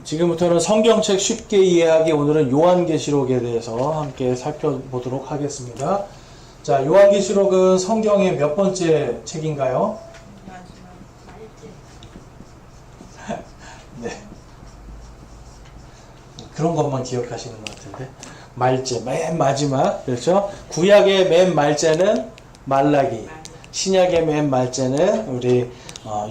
지금부터는 성경책 쉽게 이해하기, 오늘은 요한계시록에 대해서 함께 살펴보도록 하겠습니다. 자, 요한계시록은 성경의 몇 번째 책인가요? 네. 그런 것만 기억하시는 것 같은데. 말째, 맨 마지막. 그렇죠? 구약의 맨 말째는 말라기, 신약의 맨 말째는 우리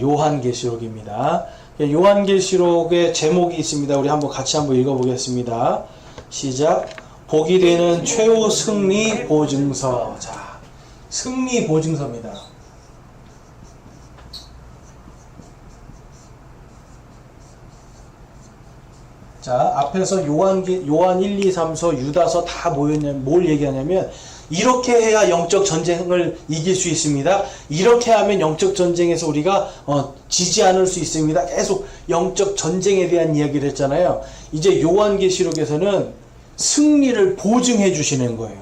요한계시록입니다. 요한계시록의 제목이 있습니다. 우리 같이 한번 읽어보겠습니다. 시작. 복이 되는 최후 승리 보증서. 자, 승리 보증서입니다. 자, 앞에서 요한 1, 2, 3서, 유다서 다 뭘 얘기하냐면, 이렇게 해야 영적 전쟁을 이길 수 있습니다. 이렇게 하면 영적 전쟁에서 우리가 지지 않을 수 있습니다. 계속 영적 전쟁에 대한 이야기를 했잖아요. 이제 요한계시록에서는 승리를 보증해 주시는 거예요.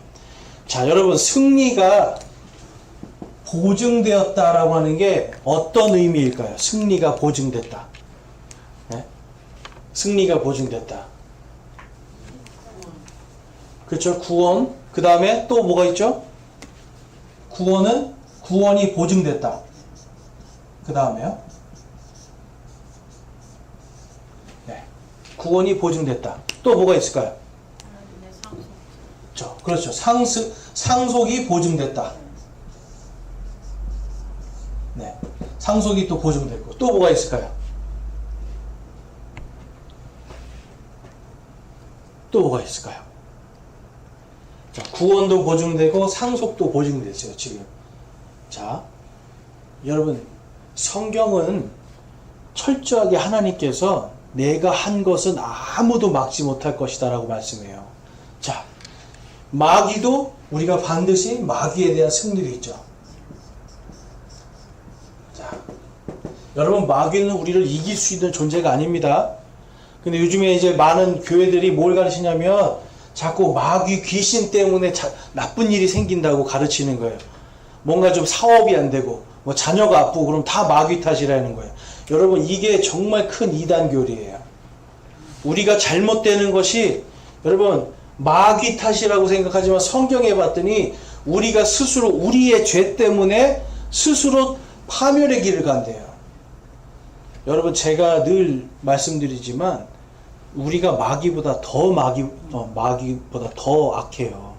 자, 여러분, 승리가 보증되었다라고 하는 게 어떤 의미일까요? 승리가 보증됐다. 네? 승리가 보증됐다. 그렇죠? 구원. 그 다음에 또 뭐가 있죠? 구원이 보증됐다. 그 다음에요? 네. 구원이 보증됐다. 또 뭐가 있을까요? 그렇죠. 상속이 보증됐다. 네. 상속이 또 보증됐고. 또 뭐가 있을까요? 또 뭐가 있을까요? 자, 구원도 보증되고 상속도 보증됐어요, 지금. 자, 여러분, 성경은 철저하게 하나님께서 내가 한 것은 아무도 막지 못할 것이다 라고 말씀해요. 자, 마귀도 우리가 반드시 마귀에 대한 승리가 있죠. 자, 여러분, 마귀는 우리를 이길 수 있는 존재가 아닙니다. 근데 요즘에 이제 많은 교회들이 뭘 가르치냐면 자꾸 마귀 귀신 때문에 나쁜 일이 생긴다고 가르치는 거예요. 뭔가 좀 사업이 안 되고 뭐 자녀가 아프고 그럼 다 마귀 탓이라는 거예요. 여러분, 이게 정말 큰 이단교리예요. 우리가 잘못되는 것이 여러분 마귀 탓이라고 생각하지만 성경에 봤더니 우리가 스스로 우리의 죄 때문에 스스로 파멸의 길을 간대요. 여러분, 제가 늘 말씀드리지만 우리가 마귀보다 더 악해요.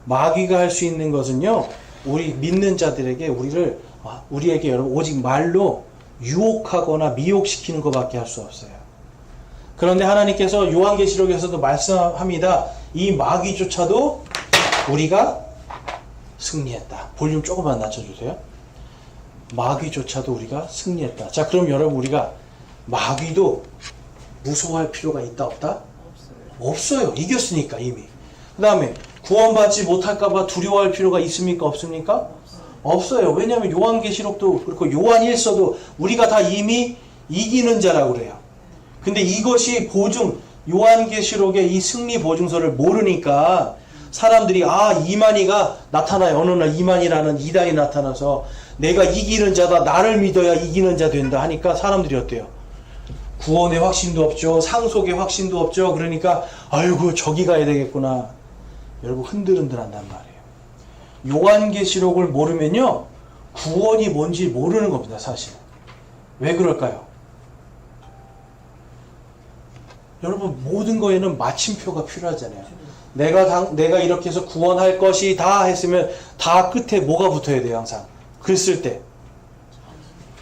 마귀가 할 수 있는 것은요, 우리 믿는 자들에게 우리에게 여러분 오직 말로 유혹하거나 미혹시키는 것밖에 할 수 없어요. 그런데 하나님께서 요한계시록에서도 말씀합니다. 이 마귀조차도 우리가 승리했다. 볼륨 조금만 낮춰주세요. 마귀조차도 우리가 승리했다. 자, 그럼 여러분, 우리가 마귀도 무서워할 필요가 있다 없다? 없어요. 이겼으니까 이미. 그 다음에 구원받지 못할까봐 두려워할 필요가 있습니까? 없습니까? 없어요. 왜냐하면 요한계시록도 그렇고 요한 1서도 우리가 다 이미 이기는 자라고 그래요. 근데 이것이 요한계시록의 이 승리 보증서를 모르니까 사람들이 이만희가 나타나요. 어느 날 이만희라는 이단이 나타나서 내가 이기는 자다, 나를 믿어야 이기는 자 된다 하니까 사람들이 어때요? 구원의 확신도 없죠. 상속의 확신도 없죠. 그러니까 아이고 저기 가야 되겠구나. 여러분, 흔들흔들 한단 말이에요. 요한계시록을 모르면요, 구원이 뭔지 모르는 겁니다, 사실. 왜 그럴까요? 여러분, 모든 거에는 마침표가 필요하잖아요. 내가 이렇게 해서 구원할 것이 다 했으면 다 끝에 뭐가 붙어야 돼요, 항상. 글 쓸 때.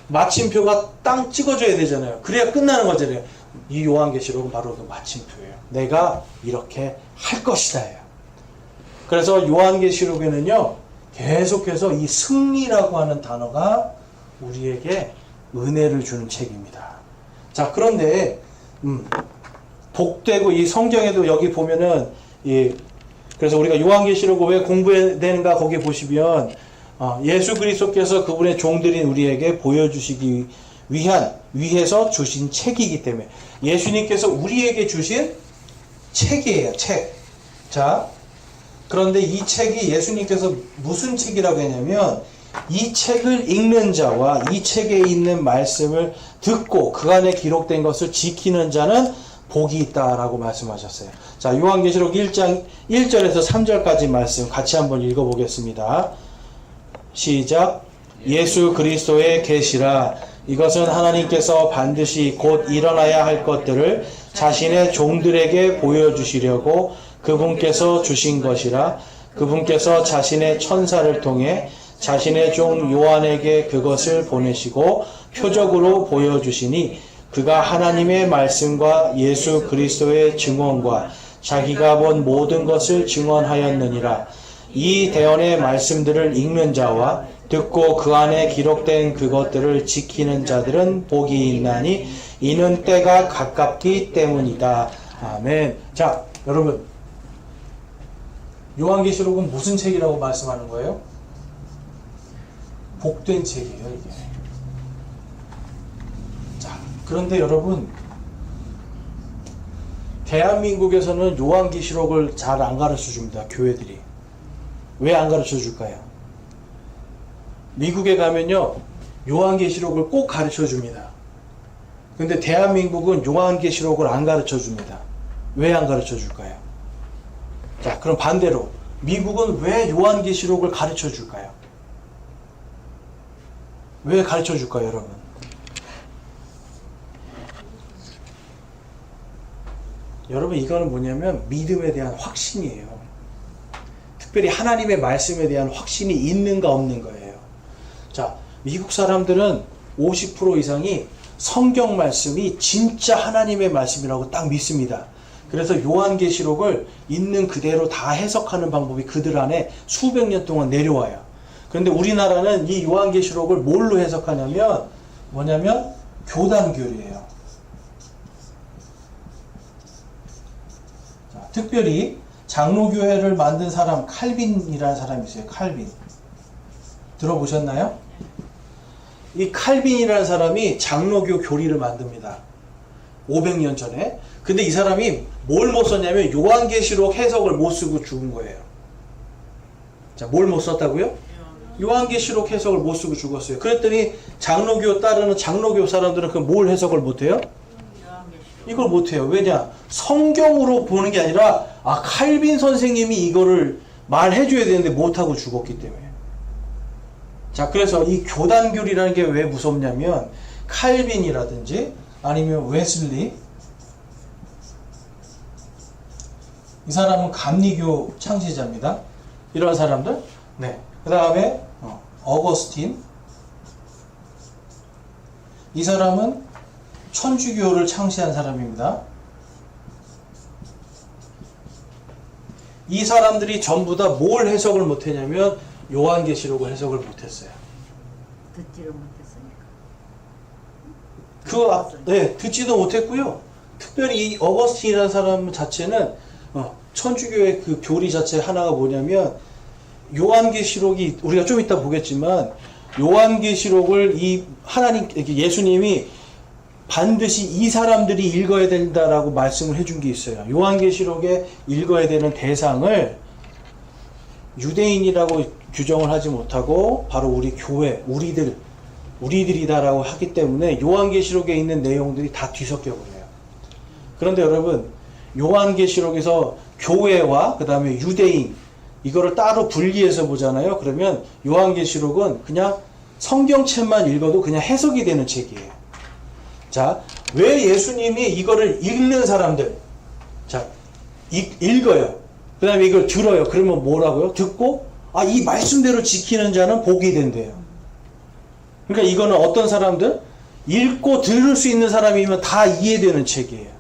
마침표가 땅 찍어줘야 되잖아요. 그래야 끝나는 거잖아요. 이 요한계시록은 바로 그 마침표예요. 내가 이렇게 할 것이다예요. 그래서 요한계시록에는요, 계속해서 이 승리라고 하는 단어가 우리에게 은혜를 주는 책입니다. 자, 그런데 복되고 이 성경에도 여기 보면은 그래서 우리가 요한계시록을 왜 공부해야 되는가 거기 보시면 예수 그리스도께서 그분의 종들인 우리에게 보여주시기 위해서 주신 책이기 때문에 예수님께서 우리에게 주신 책이에요. 책. 자, 그런데 이 책이 예수님께서 무슨 책이라고 했냐면 이 책을 읽는 자와 이 책에 있는 말씀을 듣고 그 안에 기록된 것을 지키는 자는 복이 있다라고 말씀하셨어요. 자, 요한계시록 1장 1절에서 3절까지 말씀 같이 한번 읽어보겠습니다. 시작. 예수 그리스도의 계시라. 이것은 하나님께서 반드시 곧 일어나야 할 것들을 자신의 종들에게 보여주시려고 그분께서 주신 것이라. 그분께서 자신의 천사를 통해 자신의 종 요한에게 그것을 보내시고 표적으로 보여주시니 그가 하나님의 말씀과 예수 그리스도의 증언과 자기가 본 모든 것을 증언하였느니라. 이 대언의 말씀들을 읽는 자와 듣고 그 안에 기록된 그것들을 지키는 자들은 복이 있나니 이는 때가 가깝기 때문이다. 아멘. 자, 여러분, 요한계시록은 무슨 책이라고 말씀하는 거예요? 복된 책이에요, 이게. 자, 그런데 여러분, 대한민국에서는 요한계시록을 잘 안 가르쳐 줍니다, 교회들이. 왜 안 가르쳐 줄까요? 미국에 가면요, 요한계시록을 꼭 가르쳐 줍니다. 근데 대한민국은 요한계시록을 안 가르쳐 줍니다. 왜 안 가르쳐 줄까요? 자, 그럼 반대로 미국은 왜 요한계시록을 가르쳐 줄까요? 왜 가르쳐 줄까요, 여러분? 여러분, 이거는 뭐냐면 믿음에 대한 확신이에요. 특별히 하나님의 말씀에 대한 확신이 있는가 없는 거예요. 자, 미국 사람들은 50% 이상이 성경 말씀이 진짜 하나님의 말씀이라고 딱 믿습니다. 그래서 요한계시록을 있는 그대로 다 해석하는 방법이 그들 안에 수백 년 동안 내려와요. 그런데 우리나라는 이 요한계시록을 뭘로 해석하냐면 뭐냐면 교단교리예요. 자, 특별히 장로교회를 만든 사람 칼빈이라는 사람이 있어요. 칼빈. 들어보셨나요? 이 칼빈이라는 사람이 장로교 교리를 만듭니다. 500년 전에. 근데 이 사람이 뭘 못 썼냐면 요한계시록 해석을 못 쓰고 죽은 거예요. 자, 뭘 못 썼다고요? 요한계시록 해석을 못 쓰고 죽었어요. 그랬더니 장로교 따르는 장로교 사람들은 그 뭘 해석을 못 해요? 이걸 못 해요. 왜냐? 성경으로 보는 게 아니라 칼빈 선생님이 이거를 말해줘야 되는데 못하고 죽었기 때문에. 자, 그래서 이 교단교리라는 게 왜 무섭냐면 칼빈이라든지 아니면 웨슬리, 이 사람은 감리교 창시자입니다. 이런 사람들. 네. 그 다음에 어거스틴, 이 사람은 천주교를 창시한 사람입니다. 이 사람들이 전부 다 뭘 해석을 못했냐면 요한계시록을 해석을 못했어요. 듣지를 못했으니까. 네, 듣지도 못했고요. 특별히 이 어거스틴이라는 사람 자체는 천주교의 그 교리 자체 하나가 뭐냐면 요한계시록이 우리가 좀 이따 보겠지만 요한계시록을 이 하나님 예수님이 반드시 이 사람들이 읽어야 된다라고 말씀을 해준 게 있어요. 요한계시록에 읽어야 되는 대상을 유대인이라고 규정을 하지 못하고 바로 우리 교회, 우리들이다라고 하기 때문에 요한계시록에 있는 내용들이 다 뒤섞여 버려요. 그런데 여러분, 요한계시록에서 교회와 그 다음에 유대인 이거를 따로 분리해서 보잖아요. 그러면 요한계시록은 그냥 성경책만 읽어도 그냥 해석이 되는 책이에요. 자, 왜 예수님이 이거를 읽는 사람들, 자, 읽어요. 그 다음에 이걸 들어요. 그러면 뭐라고요? 듣고, 이 말씀대로 지키는 자는 복이 된대요. 그러니까 이거는 어떤 사람들? 읽고 들을 수 있는 사람이면 다 이해되는 책이에요.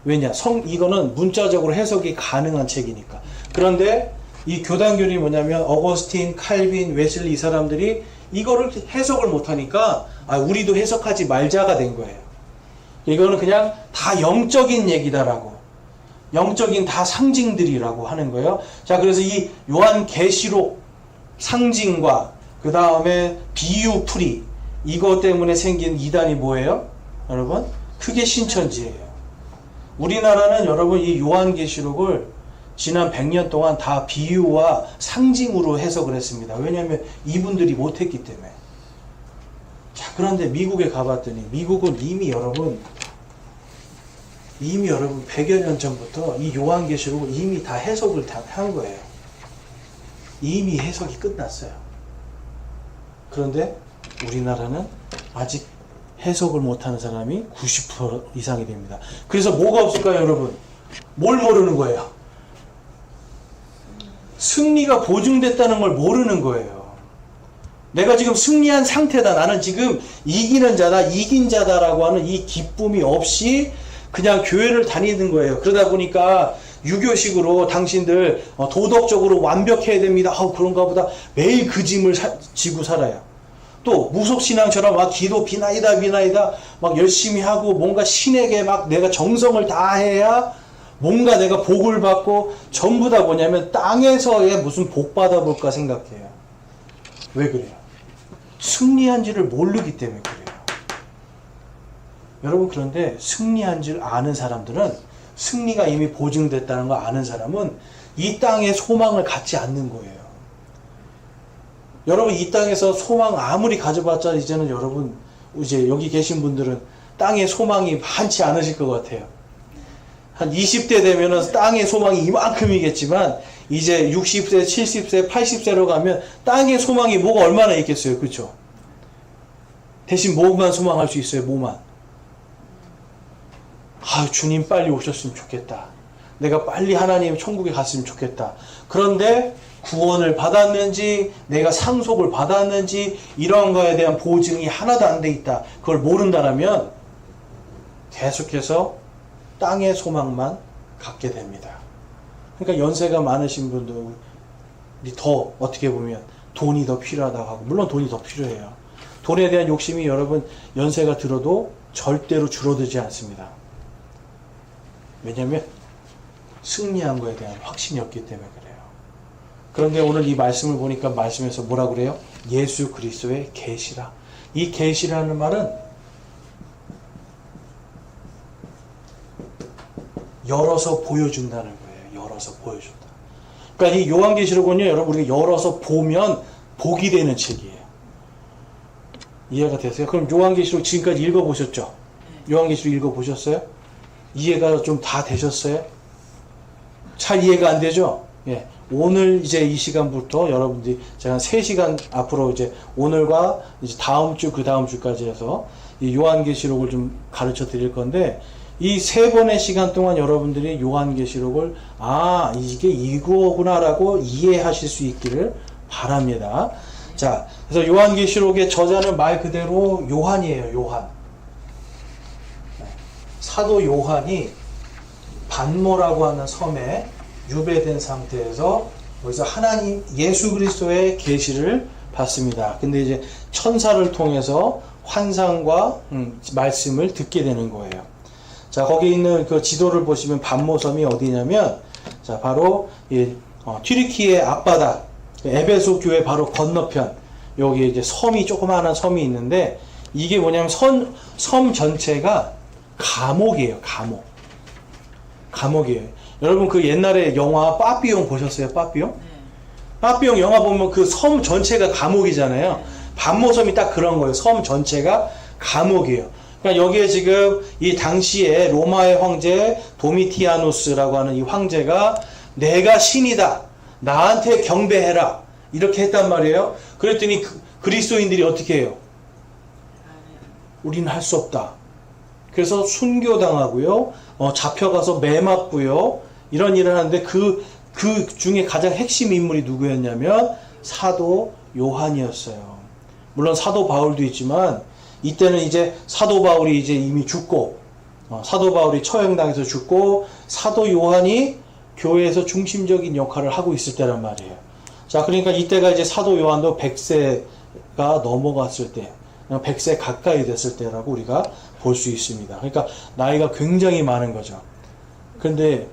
왜냐? 이거는 문자적으로 해석이 가능한 책이니까. 그런데 이 교단교리 뭐냐면 어거스틴, 칼빈, 웨슬리 이 사람들이 이거를 해석을 못하니까 우리도 해석하지 말자가 된 거예요. 이거는 그냥 다 영적인 얘기다라고, 영적인 다 상징들이라고 하는 거예요. 자, 그래서 이 요한계시록 상징과 그 다음에 비유풀이 이것 때문에 생긴 이단이 뭐예요? 여러분, 크게 신천지예요. 우리나라는 여러분 이 요한계시록을 지난 100년 동안 다 비유와 상징으로 해석을 했습니다. 왜냐하면 이분들이 못했기 때문에. 자, 그런데 미국에 가봤더니 미국은 이미 여러분 100여 년 전부터 이 요한계시록을 이미 다 해석을 다 한 거예요. 이미 해석이 끝났어요. 그런데 우리나라는 아직 해석을 못하는 사람이 90% 이상이 됩니다. 그래서 뭐가 없을까요, 여러분? 뭘 모르는 거예요? 승리가 보증됐다는 걸 모르는 거예요. 내가 지금 승리한 상태다. 나는 지금 이기는 자다, 이긴 자다라고 하는 이 기쁨이 없이 그냥 교회를 다니는 거예요. 그러다 보니까 유교식으로 당신들 도덕적으로 완벽해야 됩니다. 그런가 보다. 매일 그 짐을 지고 살아요. 또 무속신앙처럼 막 기도 비나이다 막 열심히 하고 뭔가 신에게 막 내가 정성을 다해야 뭔가 내가 복을 받고 전부 다 뭐냐면 땅에서의 무슨 복 받아볼까 생각해요. 왜 그래요? 승리한지를 모르기 때문에 그래요. 여러분, 그런데 승리한 줄 아는 사람들은, 승리가 이미 보증됐다는 거 아는 사람은 이 땅에 소망을 갖지 않는 거예요. 여러분, 이 땅에서 소망 아무리 가져봤자 이제는 여러분, 이제 여기 계신 분들은 땅에 소망이 많지 않으실 것 같아요. 한 20대 되면은 땅의 소망이 이만큼이겠지만 이제 60세, 70세, 80세로 가면 땅의 소망이 뭐가 얼마나 있겠어요. 그렇죠? 대신 뭐만 소망할 수 있어요. 뭐만. 주님 빨리 오셨으면 좋겠다. 내가 빨리 하나님 천국에 갔으면 좋겠다. 그런데 구원을 받았는지, 내가 상속을 받았는지, 이런 거에 대한 보증이 하나도 안 돼 있다. 그걸 모른다라면 계속해서 땅의 소망만 갖게 됩니다. 그러니까 연세가 많으신 분들이 더 어떻게 보면 돈이 더 필요하다고 하고, 물론 돈이 더 필요해요. 돈에 대한 욕심이 여러분 연세가 들어도 절대로 줄어들지 않습니다. 왜냐하면 승리한 거에 대한 확신이 없기 때문에 그래요. 그런데 오늘 이 말씀을 보니까 말씀에서 뭐라 그래요? 예수 그리스도의 계시라. 이 계시라는 말은 열어서 보여준다는 거예요. 열어서 보여준다. 그러니까 이 요한계시록은요, 여러분 우리가 열어서 보면 복이 되는 책이에요. 이해가 되세요? 그럼 요한계시록 지금까지 읽어보셨죠? 요한계시록 읽어보셨어요? 이해가 좀 다 되셨어요? 잘 이해가 안 되죠? 예. 오늘 이제 이 시간부터 여러분들이 제가 한 3시간 앞으로 이제 오늘과 이제 다음 주, 그 다음 주까지 해서 이 요한계시록을 좀 가르쳐 드릴 건데, 이 3번의 시간 동안 여러분들이 요한계시록을 이게 이거구나라고 이해하실 수 있기를 바랍니다. 자, 그래서 요한계시록의 저자는 말 그대로 요한이에요. 요한. 사도 요한이 반모라고 하는 섬에 유배된 상태에서 거기서 하나님 예수 그리스도의 계시를 받습니다. 근데 이제 천사를 통해서 환상과 말씀을 듣게 되는 거예요. 자, 거기 있는 그 지도를 보시면 반모섬이 어디냐면, 자, 바로 튀르키예 앞바다, 에베소 교회 바로 건너편, 여기 이제 섬이, 조그마한 섬이 있는데, 이게 뭐냐면 섬 전체가 감옥이에요. 감옥이에요. 여러분 그 옛날에 영화 빠삐용 보셨어요? 빠삐용? 네. 빠삐용 영화 보면 그 섬 전체가 감옥이잖아요. 반모섬이 딱 그런 거예요. 섬 전체가 감옥이에요. 그러니까 여기에 지금 이 당시에 로마의 황제 도미티아누스라고 하는 이 황제가 내가 신이다. 나한테 경배해라. 이렇게 했단 말이에요. 그랬더니 그리스도인들이 어떻게 해요? 우리는 할 수 없다. 그래서 순교당하고요. 잡혀가서 매 맞고요. 이런 일을 하는데 그 중에 가장 핵심 인물이 누구였냐면 사도 요한이었어요. 물론 사도 바울도 있지만 이때는 이제 사도 바울이 이제 이미 죽고 사도 바울이 처형당해서 죽고 사도 요한이 교회에서 중심적인 역할을 하고 있을 때란 말이에요. 자, 그러니까 이때가 이제 사도 요한도 100세가 넘어갔을 때, 100세 가까이 됐을 때라고 우리가 볼 수 있습니다. 그러니까 나이가 굉장히 많은 거죠. 근데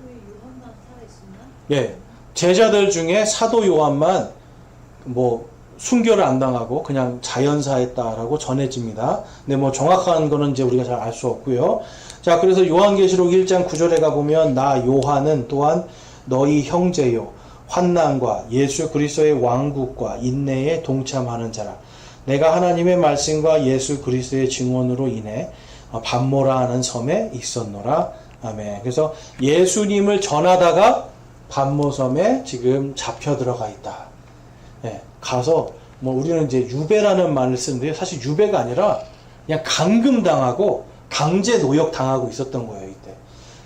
예, 제자들 중에 사도 요한만 뭐 순교를 안 당하고 그냥 자연사했다라고 전해집니다. 근데 뭐 정확한 거는 이제 우리가 잘 알 수 없고요. 자, 그래서 요한계시록 1장 9절에 가보면 나 요한은 또한 너희 형제요 환난과 예수 그리스도의 왕국과 인내에 동참하는 자라. 내가 하나님의 말씀과 예수 그리스도의 증언으로 인해 밤모라 하는 섬에 있었노라. 아멘. 그래서 예수님을 전하다가 밤모섬에 지금 잡혀 들어가 있다. 예, 가서 뭐 우리는 이제 유배라는 말을 쓰는데 사실 유배가 아니라 그냥 감금당하고 강제 노역 당하고 있었던 거예요, 이때.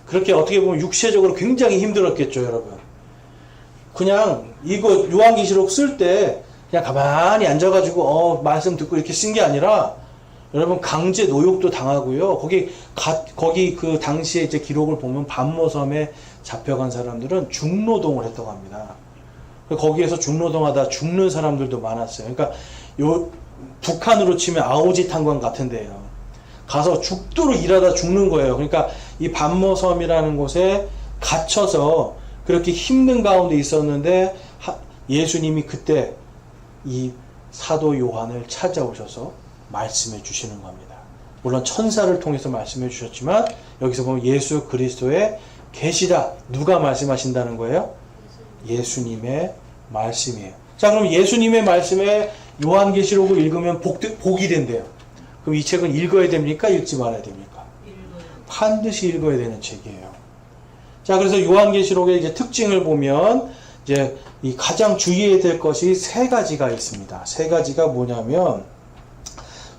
그렇게 어떻게 보면 육체적으로 굉장히 힘들었겠죠, 여러분. 그냥 이거 요한계시록 쓸 때 그냥 가만히 앉아가지고 말씀 듣고 이렇게 쓴 게 아니라 여러분 강제 노역도 당하고요. 거기 그 당시에 이제 기록을 보면 밤모섬에 잡혀간 사람들은 중노동을 했다고 합니다. 거기에서 중노동하다 죽는 사람들도 많았어요. 그러니까 요 북한으로 치면 아오지 탄광 같은 데예요. 가서 죽도록 일하다 죽는 거예요. 그러니까 이 밤모섬이라는 곳에 갇혀서 그렇게 힘든 가운데 있었는데 예수님이 그때 이 사도 요한을 찾아오셔서 말씀해 주시는 겁니다. 물론 천사를 통해서 말씀해 주셨지만 여기서 보면 예수 그리스도의 계시다. 누가 말씀하신다는 거예요? 예수님의 말씀이에요. 자, 그럼 예수님의 말씀에 요한계시록을 읽으면 복이 된대요. 그럼 이 책은 읽어야 됩니까? 읽지 말아야 됩니까? 반드시 읽어야 되는 책이에요. 자, 그래서 요한계시록의 이제 특징을 보면 이제 이 가장 주의해야 될 것이 세 가지가 있습니다. 세 가지가 뭐냐면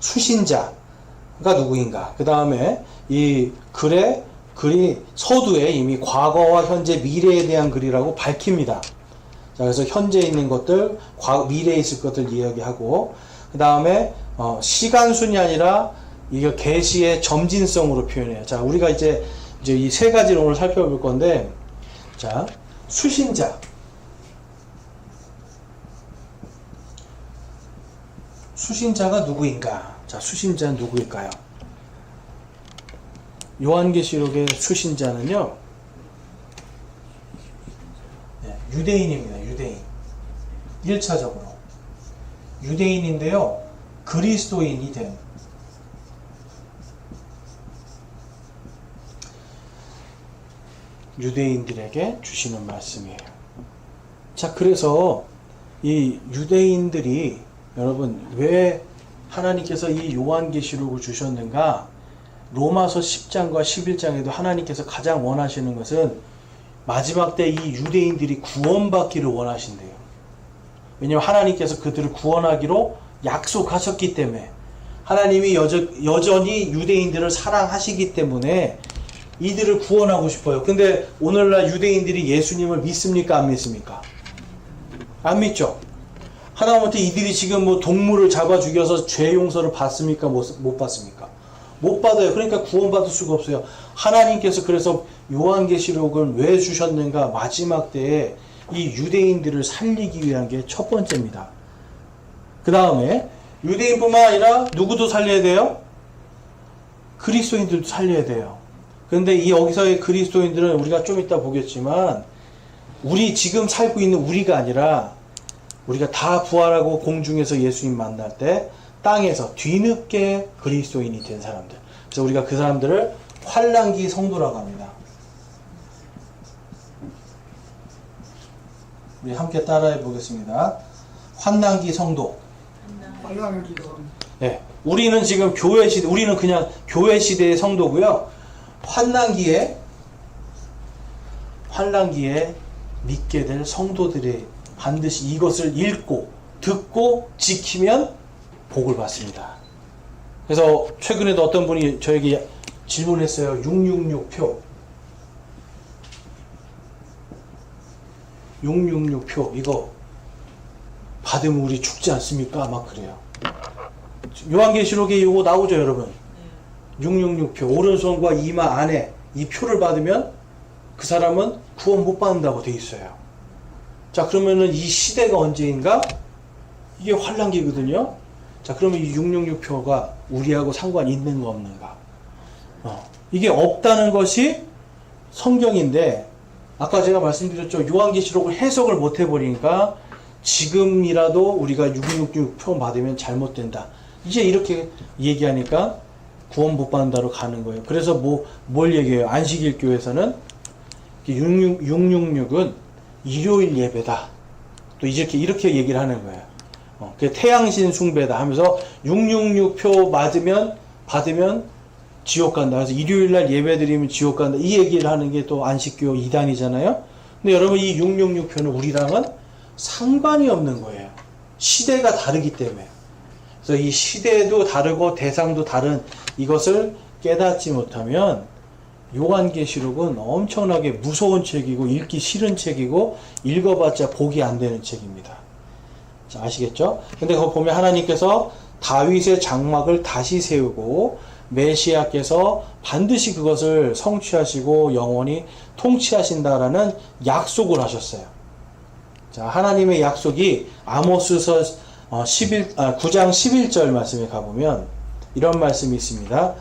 수신자가 누구인가? 그 다음에 이 글이 서두에 이미 과거와 현재, 미래에 대한 글이라고 밝힙니다. 자, 그래서 현재 있는 것들, 미래에 있을 것들 이야기하고, 그 다음에 시간순이 아니라 이게 계시의 점진성으로 표현해요. 자, 우리가 이제 이 세 가지를 오늘 살펴볼 건데, 자, 수신자. 수신자가 누구인가? 자, 수신자는 누구일까요? 요한계시록의 수신자는요, 유대인입니다. 유대인. 1차적으로. 유대인인데요, 그리스도인이 된. 유대인들에게 주시는 말씀이에요. 자, 그래서 이 유대인들이 여러분 왜 하나님께서 이 요한계시록을 주셨는가? 로마서 10장과 11장에도 하나님께서 가장 원하시는 것은 마지막 때 이 유대인들이 구원받기를 원하신대요. 왜냐하면 하나님께서 그들을 구원하기로 약속하셨기 때문에 하나님이 여전히 유대인들을 사랑하시기 때문에 이들을 구원하고 싶어요. 근데 오늘날 유대인들이 예수님을 믿습니까? 안 믿습니까? 안 믿죠? 하다못해 이들이 지금 뭐 동물을 잡아 죽여서 죄 용서를 받습니까? 못 받습니까? 못 받아요. 그러니까 구원받을 수가 없어요. 하나님께서 그래서 요한계시록을 왜 주셨는가? 마지막 때에 이 유대인들을 살리기 위한 게 첫 번째입니다. 그 다음에 유대인뿐만 아니라 누구도 살려야 돼요? 그리스도인들도 살려야 돼요. 그런데 이 여기서의 그리스도인들은 우리가 좀 이따 보겠지만 우리 지금 살고 있는 우리가 아니라 우리가 다 부활하고 공중에서 예수님 만날 때 땅에서 뒤늦게 그리스도인이 된 사람들. 그래서 우리가 그 사람들을 환난기 성도라고 합니다. 우리 함께 따라해 보겠습니다. 환난기 성도. 네, 우리는 지금 교회 시대, 우리는 그냥 교회 시대의 성도고요. 환난기에 믿게 될 성도들이 반드시 이것을 읽고 듣고 지키면 복을 받습니다. 그래서 최근에도 어떤 분이 저에게 질문했어요. 666표. 666표 이거 받으면 우리 죽지 않습니까? 막 그래요. 요한계시록에 이거 나오죠, 여러분. 666표 오른손과 이마 안에 이 표를 받으면 그 사람은 구원 못 받는다고 돼 있어요. 자, 그러면은 이 시대가 언제인가? 이게 환난기거든요. 자, 그러면 이 666표가 우리하고 상관이 있는 거 없는가? 이게 없다는 것이 성경인데 아까 제가 말씀드렸죠. 요한계시록을 해석을 못 해버리니까 지금이라도 우리가 666표 받으면 잘못된다. 이제 이렇게 얘기하니까 구원 못 받는다로 가는 거예요. 그래서 뭘 얘기해요? 안식일 교회에서는 666은 일요일 예배다. 또 이렇게 얘기를 하는 거예요. 그 태양신 숭배다 하면서 666표 받으면 지옥 간다. 그래서 일요일 날 예배 드리면 지옥 간다. 이 얘기를 하는 게 또 안식교 이단이잖아요. 근데 여러분 이 666표는 우리랑은 상관이 없는 거예요. 시대가 다르기 때문에. 그래서 이 시대도 다르고 대상도 다른 이것을 깨닫지 못하면 요한계시록은 엄청나게 무서운 책이고 읽기 싫은 책이고 읽어봤자 복이 안 되는 책입니다. 자, 아시겠죠? 근데 거기 보면 하나님께서 다윗의 장막을 다시 세우고 메시아께서 반드시 그것을 성취하시고 영원히 통치하신다라는 약속을 하셨어요. 자, 하나님의 약속이 아모스서 9장 11절 말씀에 가보면 이런 말씀이 있습니다.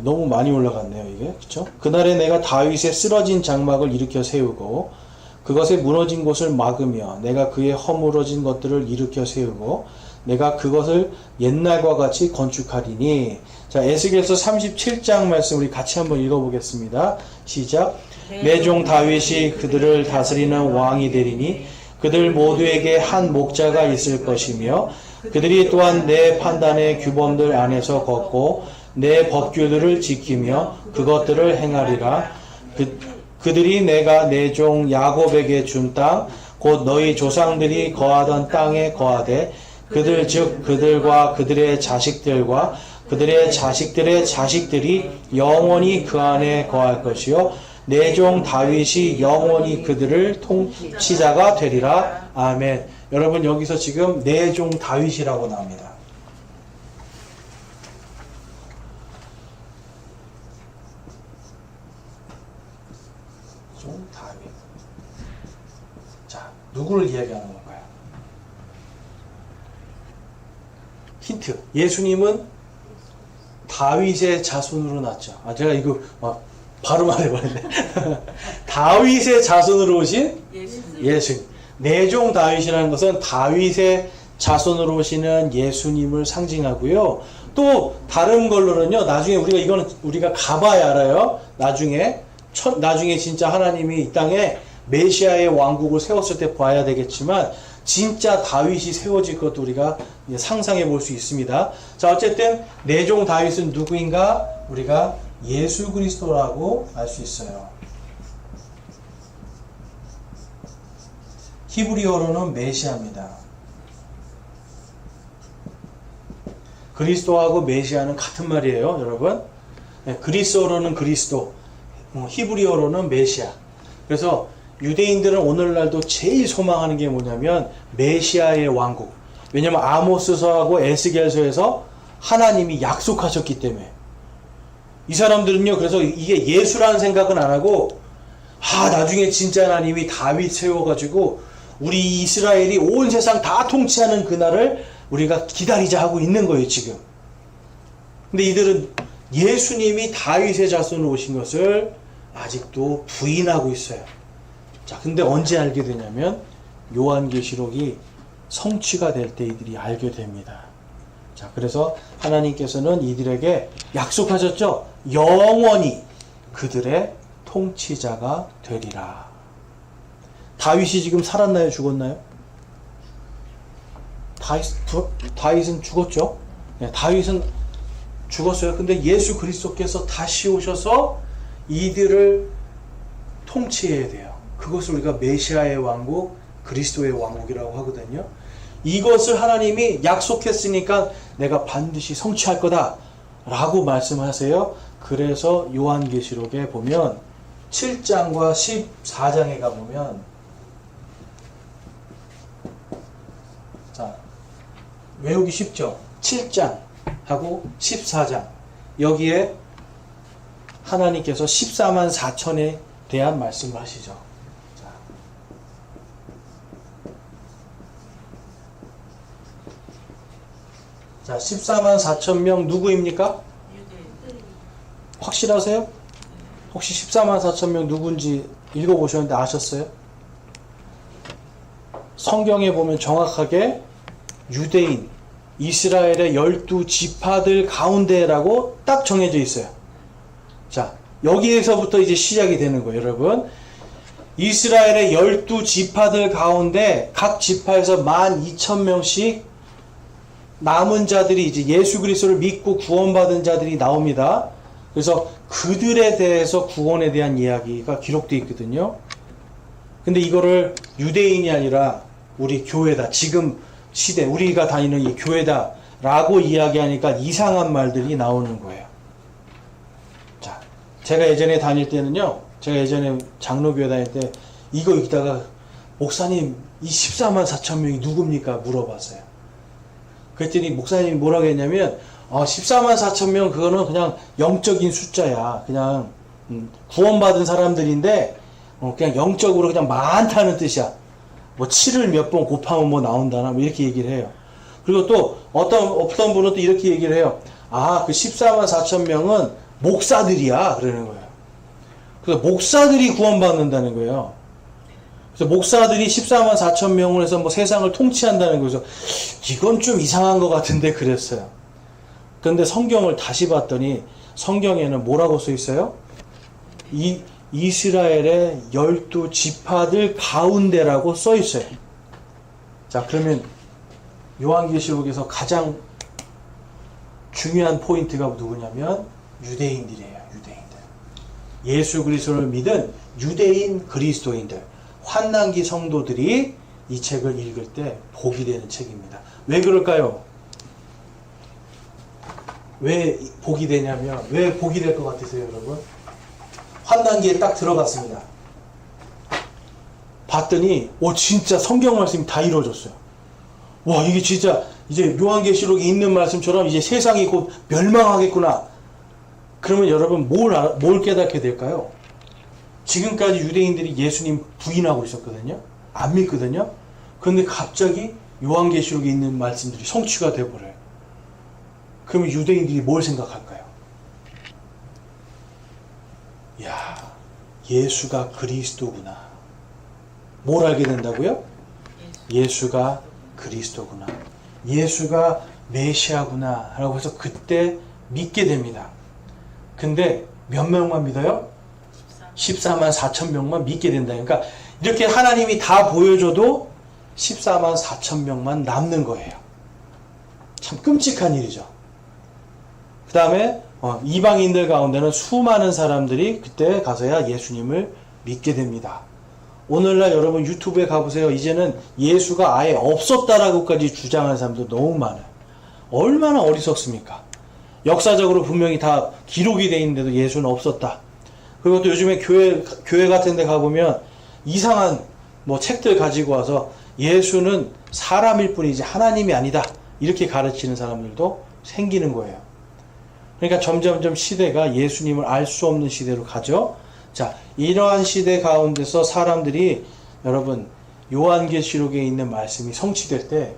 너무 많이 올라갔네요, 이게. 그쵸? 그날에 내가 다윗의 쓰러진 장막을 일으켜 세우고 그것의 무너진 곳을 막으며 내가 그의 허물어진 것들을 일으켜 세우고 내가 그것을 옛날과 같이 건축하리니. 자, 에스겔서 37장 말씀 우리 같이 한번 읽어보겠습니다. 시작. 내 종 다윗이 그들을 다스리는 왕이 되리니 그들 모두에게 한 목자가 있을 것이며 그들이 또한 내 판단의 규범들 안에서 걷고 내 법규들을 지키며 그것들을 행하리라. 그들이 내가 내 종 야곱에게 준 땅 곧 너희 조상들이 거하던 땅에 거하되 그들 즉 그들과 그들의 자식들과 그들의 자식들의 자식들이 영원히 그 안에 거할 것이요 내 종 다윗이 영원히 그들을 통치자가 되리라. 아멘. 여러분 여기서 지금 내 종 다윗이라고 나옵니다. 종 다윗. 자, 누구를 이야기하는 건가요? 힌트. 예수님은 다윗의 자손으로 났죠. 제가 이거 바로 말해버렸네. 다윗의 자손으로 오신 예수님. 내종 다윗이라는 것은 다윗의 자손으로 오시는 예수님을 상징하고요. 또 다른 걸로는요. 나중에 이거는 우리가 가봐야 알아요. 나중에 진짜 하나님이 이 땅에 메시아의 왕국을 세웠을 때 봐야 되겠지만 진짜 다윗이 세워질 것도 우리가 상상해 볼 수 있습니다. 자, 어쨌든 내종 다윗은 누구인가? 우리가 예수 그리스도라고 알 수 있어요. 히브리어로는 메시아입니다. 그리스도하고 메시아는 같은 말이에요, 여러분. 그리스어로는 그리스도, 히브리어로는 메시아. 그래서 유대인들은 오늘날도 제일 소망하는 게 뭐냐면 메시아의 왕국. 왜냐면 아모스서하고 에스겔서에서 하나님이 약속하셨기 때문에. 이 사람들은요, 그래서 이게 예수라는 생각은 안 하고, 나중에 진짜 하나님이 다윗 세워가지고 우리 이스라엘이 온 세상 다 통치하는 그날을 우리가 기다리자 하고 있는 거예요, 지금. 근데 이들은 예수님이 다윗의 자손으로 오신 것을 아직도 부인하고 있어요. 자, 근데 언제 알게 되냐면 요한계시록이 성취가 될 때 이들이 알게 됩니다. 자, 그래서 하나님께서는 이들에게 약속하셨죠. 영원히 그들의 통치자가 되리라. 다윗이 지금 살았나요? 죽었나요? 다윗은 죽었죠. 네, 다윗은 죽었어요. 근데 예수 그리스도께서 다시 오셔서 이들을 통치해야 돼요. 그것을 우리가 메시아의 왕국, 그리스도의 왕국이라고 하거든요. 이것을 하나님이 약속했으니까 내가 반드시 성취할 거다 라고 말씀하세요. 그래서 요한계시록에 보면 7장과 14장에 가보면, 자, 외우기 쉽죠? 7장하고 14장. 여기에 하나님께서 14만 4천에 대한 말씀을 하시죠. 자, 14만 4천 명 누구입니까? 확실하세요? 혹시 14만 4천 명 누군지 읽어보셨는데 아셨어요? 성경에 보면 정확하게 유대인, 이스라엘의 12지파들 가운데라고 딱 정해져 있어요. 자, 여기에서부터 이제 시작이 되는 거예요, 여러분. 이스라엘의 12지파들 가운데 각 지파에서 12,000명씩 남은 자들이 이제 예수 그리스도를 믿고 구원받은 자들이 나옵니다. 그래서 그들에 대해서 구원에 대한 이야기가 기록되어 있거든요. 근데 이거를 유대인이 아니라 우리 교회다, 지금 시대 우리가 다니는 이 교회다 라고 이야기하니까 이상한 말들이 나오는 거예요. 자, 제가 예전에 다닐 때는요, 제가 예전에 장로교회 다닐 때 이거 읽다가 목사님 이 14만 4천 명이 누굽니까 물어봤어요. 그랬더니 목사님이 뭐라고 했냐면 14만 4천 명 그거는 그냥 영적인 숫자야. 그냥 구원받은 사람들인데 그냥 영적으로 그냥 많다는 뜻이야. 뭐 7을 몇 번 곱하면 뭐 나온다나 뭐 이렇게 얘기를 해요. 그리고 또 어떤 분은 또 이렇게 얘기를 해요. 그 14만 4천 명은 목사들이야 그러는 거예요. 그래서 목사들이 구원받는다는 거예요. 그래서 목사들이 14만 4천 명을 해서 뭐 세상을 통치한다는 거죠. 이건 좀 이상한 것 같은데 그랬어요. 그런데 성경을 다시 봤더니 성경에는 뭐라고 써 있어요? 이스라엘의 12지파들 가운데라고 써 있어요. 자, 그러면 요한계시록에서 가장 중요한 포인트가 누구냐면 유대인들이에요. 유대인들. 예수 그리스도를 믿은 유대인 그리스도인들, 환난기 성도들이 이 책을 읽을 때 복이 되는 책입니다. 왜 그럴까요? 왜 복이 되냐면, 왜 복이 될 것 같으세요, 여러분? 환난기에 딱 들어갔습니다. 봤더니 진짜 성경 말씀이 다 이루어졌어요. 와, 이게 진짜 이제 요한계시록에 있는 말씀처럼 이제 세상이 곧 멸망하겠구나. 그러면 여러분 뭘 깨닫게 될까요? 지금까지 유대인들이 예수님 부인하고 있었거든요. 안 믿거든요. 그런데 갑자기 요한계시록에 있는 말씀들이 성취가 되어버려요. 그러면 유대인들이 뭘 생각할까요? 야, 예수가 그리스도구나. 뭘 알게 된다고요? 예수가 그리스도구나. 예수가 메시아구나. 라고 해서 그때 믿게 됩니다. 근데 몇 명만 믿어요? 14만 4천 명만 믿게 된다. 그러니까 이렇게 하나님이 다 보여줘도 14만 4천 명만 남는 거예요. 참 끔찍한 일이죠. 그 다음에 이방인들 가운데는 수많은 사람들이 그때 가서야 예수님을 믿게 됩니다. 오늘날 여러분 유튜브에 가보세요. 이제는 예수가 아예 없었다라고까지 주장하는 사람도 너무 많아요. 얼마나 어리석습니까? 역사적으로 분명히 다 기록이 돼 있는데도 예수는 없었다. 그리고 또 요즘에 교회 같은 데 가보면 이상한 뭐 책들 가지고 와서 예수는 사람일 뿐이지 하나님이 아니다. 이렇게 가르치는 사람들도 생기는 거예요. 그러니까 점점점 시대가 예수님을 알 수 없는 시대로 가죠. 자, 이러한 시대 가운데서 사람들이 여러분 요한계시록에 있는 말씀이 성취될 때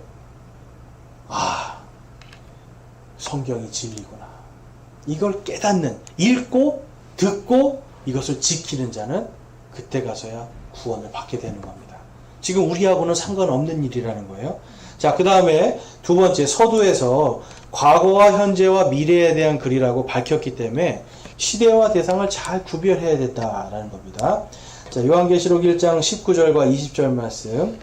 성경이 진리구나. 이걸 깨닫는, 읽고 듣고 이것을 지키는 자는 그때 가서야 구원을 받게 되는 겁니다. 지금 우리하고는 상관없는 일이라는 거예요. 자, 그 다음에 두 번째, 서두에서 과거와 현재와 미래에 대한 글이라고 밝혔기 때문에 시대와 대상을 잘 구별해야 된다라는 겁니다. 자, 요한계시록 1장 19절과 20절 말씀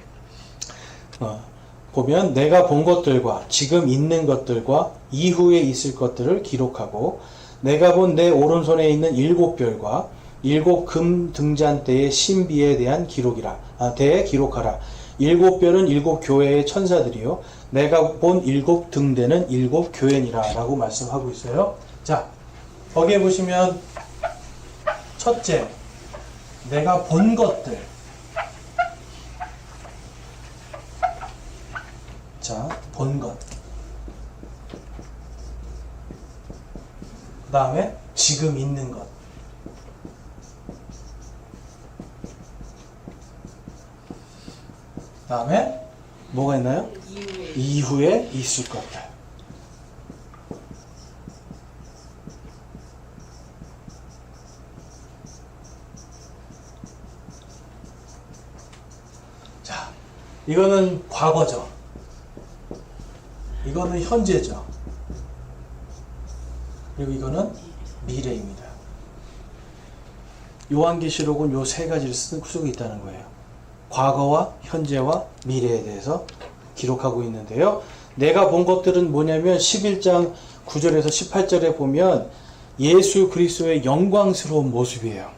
보면 내가 본 것들과 지금 있는 것들과 이후에 있을 것들을 기록하고 내가 본 내 오른손에 있는 7별과 7금 등잔대의 신비에 대한 대해 기록하라. 7별은 7교회의 천사들이요 내가 본 7등대는 7교회니라 라고 말씀하고 있어요. 자, 거기에 보시면 첫째, 내가 본 것들. 자, 본 것. 그 다음에 지금 있는 것. 그 다음에 뭐가 있나요? 이후에 있을 것들. 자, 이거는 과거죠. 이거는 현재죠. 그리고 이거는 미래입니다. 요한계시록은 요 세 가지를 쓰고 있다는 거예요. 과거와 현재와 미래에 대해서 기록하고 있는데요. 내가 본 것들은 뭐냐면 11장 9절에서 18절에 보면 예수 그리스도의 영광스러운 모습이에요.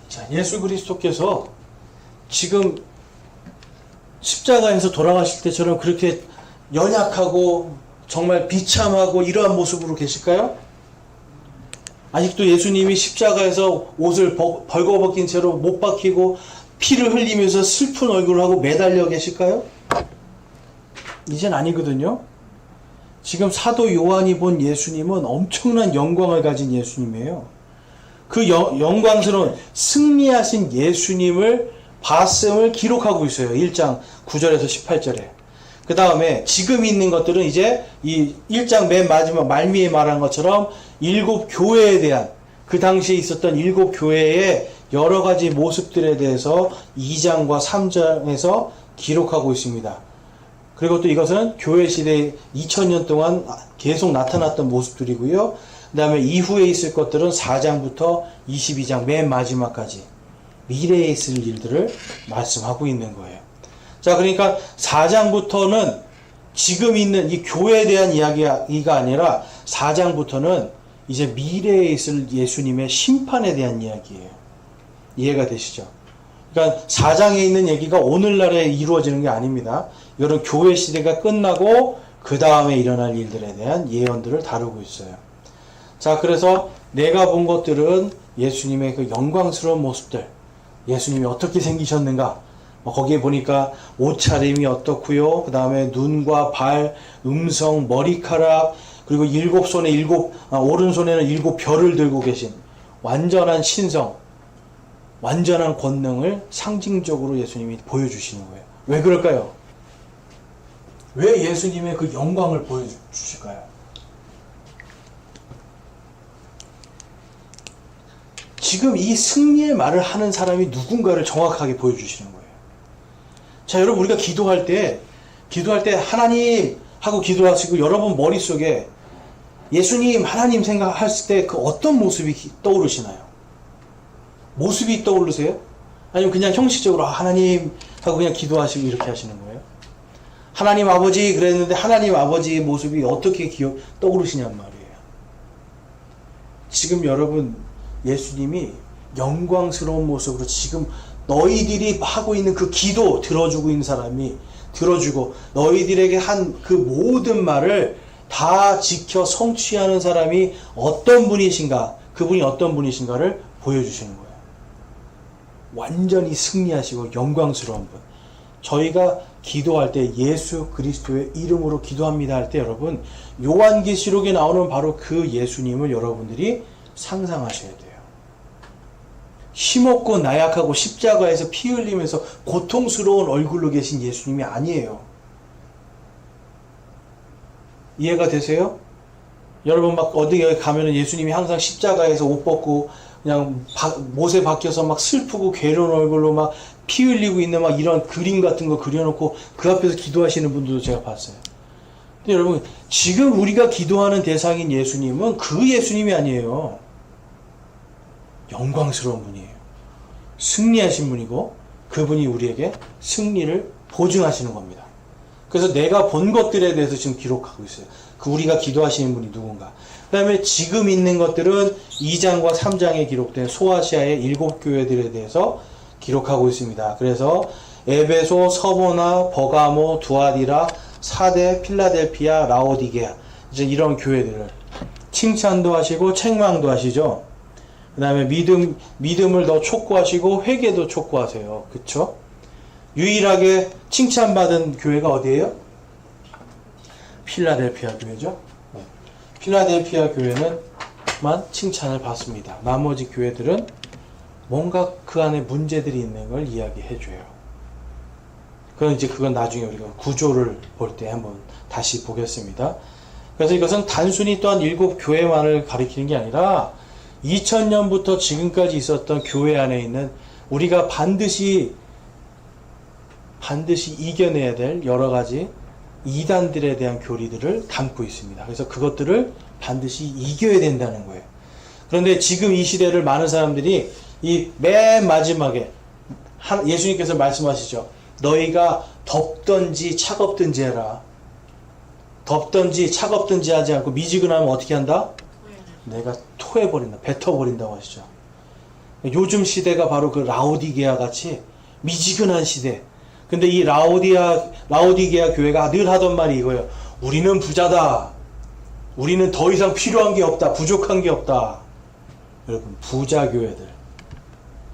자, 예수 그리스도께서 지금 십자가에서 돌아가실 때처럼 그렇게 연약하고 정말 비참하고 이러한 모습으로 계실까요? 아직도 예수님이 십자가에서 옷을 벌거벗긴 채로 못 박히고 피를 흘리면서 슬픈 얼굴을 하고 매달려 계실까요? 이젠 아니거든요. 지금 사도 요한이 본 예수님은 엄청난 영광을 가진 예수님이에요. 그 영광스러운 승리하신 예수님을 봤음을 기록하고 있어요. 1장 9절에서 18절에. 그 다음에 지금 있는 것들은 이제 이 1장 맨 마지막 말미에 말한 것처럼 7 교회에 대한, 그 당시에 있었던 7 교회의 여러 가지 모습들에 대해서 2장과 3장에서 기록하고 있습니다. 그리고 또 이것은 교회 시대 2000년 동안 계속 나타났던 모습들이고요. 그 다음에 이후에 있을 것들은 4장부터 22장 맨 마지막까지 미래에 있을 일들을 말씀하고 있는 거예요. 자, 그러니까 4장부터는 지금 있는 이 교회에 대한 이야기가 아니라 4장부터는 이제 미래에 있을 예수님의 심판에 대한 이야기예요. 이해가 되시죠? 그러니까 4장에 있는 얘기가 오늘날에 이루어지는 게 아닙니다. 이런 교회 시대가 끝나고 그 다음에 일어날 일들에 대한 예언들을 다루고 있어요. 자, 그래서 내가 본 것들은 예수님의 그 영광스러운 모습들, 예수님이 어떻게 생기셨는가, 거기에 보니까 옷차림이 어떻고요, 그 다음에 눈과 발, 음성, 머리카락, 그리고 7손에 오른손에는 7 별을 들고 계신 완전한 신성, 완전한 권능을 상징적으로 예수님이 보여주시는 거예요. 왜 그럴까요? 왜 예수님의 그 영광을 보여주실까요? 지금 이 승리의 말을 하는 사람이 누군가를 정확하게 보여주시는 거예요. 자, 여러분, 우리가 기도할 때 하나님 하고 기도하시고 여러분 머릿속에 예수님, 하나님 생각했을 때 그 어떤 모습이 떠오르시나요? 모습이 떠오르세요? 아니면 그냥 형식적으로 하나님 하고 그냥 기도하시고 이렇게 하시는 거예요? 하나님 아버지 그랬는데 하나님 아버지의 모습이 어떻게 떠오르시냔 말이에요. 지금 여러분, 예수님이 영광스러운 모습으로 지금 너희들이 하고 있는 그 기도 들어주고 있는 사람이 들어주고 너희들에게 한 그 모든 말을 다 지켜 성취하는 사람이 어떤 분이신가, 그분이 어떤 분이신가를 보여주시는 거예요. 완전히 승리하시고 영광스러운 분. 저희가 기도할 때 예수 그리스도의 이름으로 기도합니다 할 때 여러분, 요한계시록에 나오는 바로 그 예수님을 여러분들이 상상하셔야 돼요. 힘없고 나약하고 십자가에서 피 흘리면서 고통스러운 얼굴로 계신 예수님이 아니에요. 이해가 되세요? 여러분 막 어디 가면은 예수님이 항상 십자가에서 옷 벗고 그냥 못에 박혀서 막 슬프고 괴로운 얼굴로 막 피 흘리고 있는 막 이런 그림 같은 거 그려놓고 그 앞에서 기도하시는 분들도 제가 봤어요. 근데 여러분, 지금 우리가 기도하는 대상인 예수님은 그 예수님이 아니에요. 영광스러운 분이에요. 승리하신 분이고 그분이 우리에게 승리를 보증하시는 겁니다. 그래서 내가 본 것들에 대해서 지금 기록하고 있어요. 그 우리가 기도하시는 분이 누군가. 그 다음에 지금 있는 것들은 2장과 3장에 기록된 소아시아의 7 교회들에 대해서 기록하고 있습니다. 그래서 에베소, 서모나, 버가모, 두아디라, 사데, 필라델피아, 라오디게아, 이제 이런 교회들을 칭찬도 하시고 책망도 하시죠. 그 다음에 믿음을 더 촉구하시고 회개도 촉구하세요. 그쵸? 유일하게 칭찬받은 교회가 어디예요? 필라델피아 교회죠. 네. 필라델피아 교회는만 칭찬을 받습니다. 나머지 교회들은 뭔가 그 안에 문제들이 있는 걸 이야기해줘요. 그건 나중에 우리가 구조를 볼 때 한번 다시 보겠습니다. 그래서 이것은 단순히 또한 7 교회만을 가리키는 게 아니라 2000년부터 지금까지 있었던 교회 안에 있는 우리가 반드시 반드시 이겨내야 될 여러 가지 이단들에 대한 교리들을 담고 있습니다. 그래서 그것들을 반드시 이겨야 된다는 거예요. 그런데 지금 이 시대를 많은 사람들이 이 맨 마지막에 예수님께서 말씀하시죠. 너희가 덥든지 차갑든지 해라. 덥든지 차갑든지 하지 않고 미지근하면 어떻게 한다? 내가 토해버린다. 뱉어버린다고 하시죠. 요즘 시대가 바로 그 라오디게아 같이 미지근한 시대. 근데 이 라오디게아 교회가 늘 하던 말이 이거예요. 우리는 부자다. 우리는 더 이상 필요한 게 없다. 부족한 게 없다. 여러분, 부자 교회들.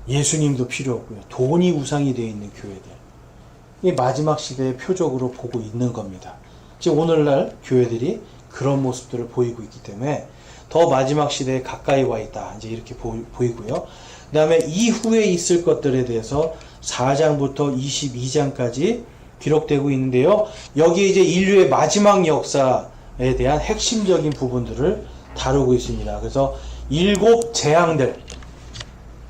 예수님도 필요 없고요. 돈이 우상이 되어 있는 교회들. 이 마지막 시대의 표적으로 보고 있는 겁니다. 지금 오늘날 교회들이 그런 모습들을 보이고 있기 때문에 더 마지막 시대에 가까이 와 있다. 이제 이렇게 보이고요. 그 다음에 이후에 있을 것들에 대해서 4장부터 22장까지 기록되고 있는데요. 여기에 이제 인류의 마지막 역사에 대한 핵심적인 부분들을 다루고 있습니다. 그래서 7 재앙들.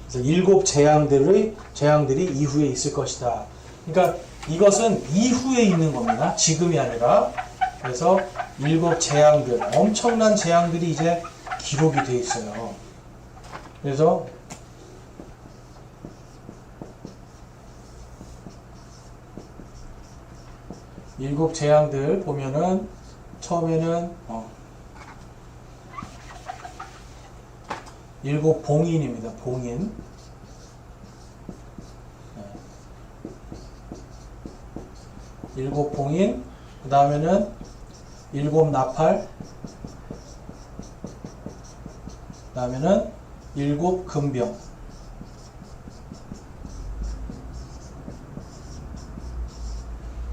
그래서 7 재앙들이 이후에 있을 것이다. 그러니까 이것은 이후에 있는 겁니다. 지금이 아니라. 그래서 7 재앙들, 엄청난 재앙들이 이제 기록이 되어 있어요. 그래서 7 재앙들 보면은 처음에는 7 봉인입니다. 봉인. 7 봉인. 그 다음에는 7 나팔. 그 다음에는 7 금병.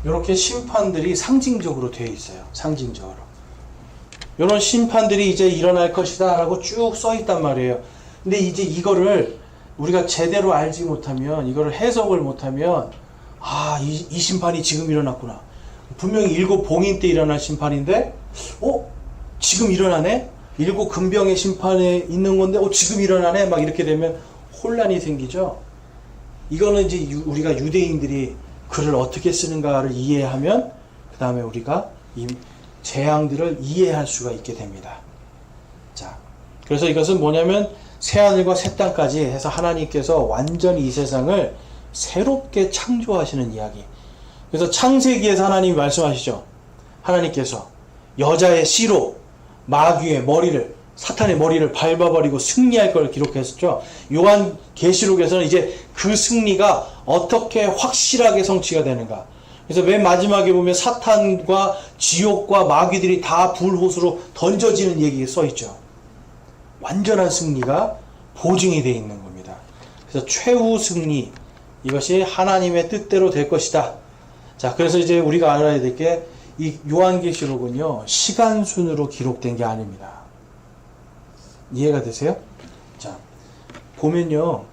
이렇게 심판들이 상징적으로 되어 있어요. 상징적으로. 이런 심판들이 이제 일어날 것이다 라고 쭉 써 있단 말이에요. 근데 이제 이거를 우리가 제대로 알지 못하면, 이거를 해석을 못하면, 이 심판이 지금 일어났구나. 분명히 7 봉인 때 일어날 심판인데, 지금 일어나네? 7 금병의 심판에 있는 건데, 지금 일어나네? 막 이렇게 되면 혼란이 생기죠. 이거는 이제 우리가 유대인들이 글을 어떻게 쓰는가를 이해하면, 그 다음에 우리가 이 재앙들을 이해할 수가 있게 됩니다. 자, 그래서 이것은 뭐냐면 새하늘과 새 땅까지 해서 하나님께서 완전히 이 세상을 새롭게 창조하시는 이야기. 그래서 창세기에서 하나님이 말씀하시죠. 하나님께서 여자의 씨로 마귀의 머리를, 사탄의 머리를 밟아버리고 승리할 걸 기록했었죠. 요한 계시록에서는 이제 그 승리가 어떻게 확실하게 성취가 되는가. 그래서 맨 마지막에 보면 사탄과 지옥과 마귀들이 다 불호수로 던져지는 얘기가 써있죠. 완전한 승리가 보증이 되어 있는 겁니다. 그래서 최후 승리, 이것이 하나님의 뜻대로 될 것이다. 자, 그래서 이제 우리가 알아야 될 게, 이 요한계시록은요, 시간순으로 기록된 게 아닙니다. 이해가 되세요? 자, 보면요,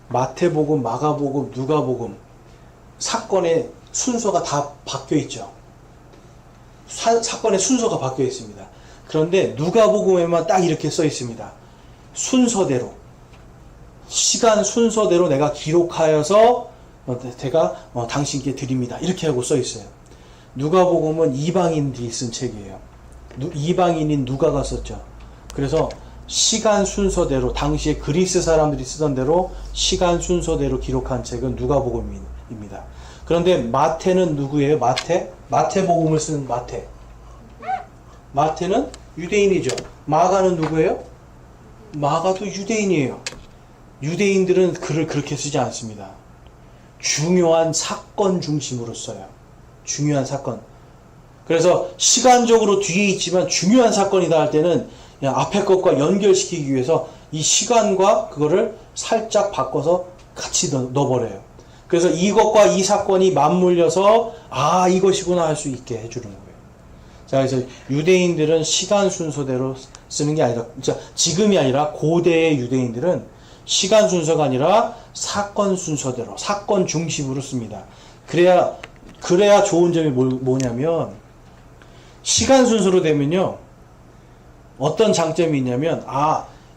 마태복음, 마가복음, 누가복음, 사건의 순서가 다 바뀌어 있죠. 사건의 순서가 바뀌어 있습니다. 그런데 누가복음에만 딱 이렇게 써 있습니다. 순서대로, 시간 순서대로 내가 기록하여서 제가 당신께 드립니다. 이렇게 하고 써 있어요. 누가복음은 이방인들이 쓴 책이에요. 이방인인 누가가 썼죠. 그래서 시간 순서대로, 당시에 그리스 사람들이 쓰던 대로 시간 순서대로 기록한 책은 누가복음입니다. 그런데 마태는 누구예요? 마태복음을 쓴 마태. 마태는 유대인이죠. 마가는 누구예요? 마가도 유대인이에요. 유대인들은 글을 그렇게 쓰지 않습니다. 중요한 사건 중심으로 써요. 중요한 사건. 그래서 시간적으로 뒤에 있지만 중요한 사건이다 할 때는 그냥 앞에 것과 연결시키기 위해서 이 시간과 그거를 살짝 바꿔서 같이 넣어버려요. 그래서 이것과 이 사건이 맞물려서 이것이구나 할 수 있게 해주는 거예요. 자, 그래서 유대인들은 시간 순서대로 쓰는 게 아니라, 지금이 아니라 고대의 유대인들은 시간 순서가 아니라 사건 순서대로, 사건 중심으로 씁니다. 그래야 좋은 점이 뭐냐면, 시간 순서로 되면요, 어떤 장점이 있냐면,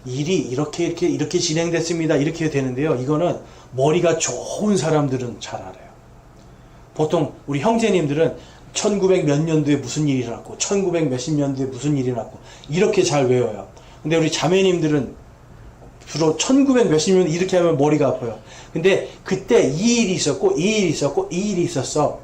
일이 이렇게 진행됐습니다. 이렇게 되는데요. 이거는 머리가 좋은 사람들은 잘 알아요. 보통 우리 형제님들은 1900 몇 년도에 무슨 일이 일어났고 1900 몇십 년도에 무슨 일이 일어났고 이렇게 잘 외워요. 근데 우리 자매님들은 주로 1900 몇십 년 이렇게 하면 머리가 아파요. 근데 그때 이 일이 있었고 이 일이 있었고 이 일이 있었어.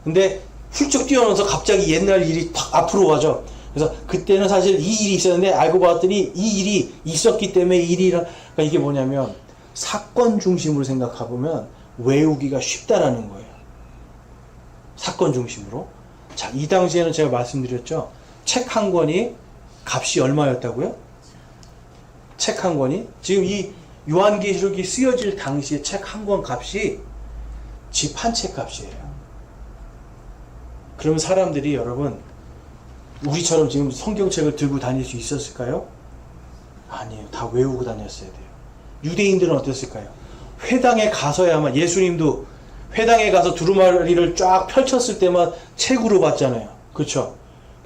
근데 훌쩍 뛰어넘어서 갑자기 옛날 일이 탁 앞으로 가죠. 그래서 그때는 사실 이 일이 있었는데 알고 봤더니 이 일이 있었기 때문에 이 일이 그러니까 이게 뭐냐면 사건 중심으로 생각해보면 외우기가 쉽다라는 거예요. 사건 중심으로. 자, 이 당시에는 제가 말씀드렸죠. 책 한 권이 값이 얼마였다고요? 책 한 권이? 지금 이 요한계시록이 쓰여질 당시에 책 한 권 값이 집 한 채 값이에요. 그러면 사람들이 여러분 우리처럼 지금 성경책을 들고 다닐 수 있었을까요? 아니에요. 다 외우고 다녔어야 돼요. 유대인들은 어땠을까요? 회당에 가서야만 예수님도 회당에 가서 두루마리를 쫙 펼쳤을 때만 책으로 봤잖아요. 그렇죠?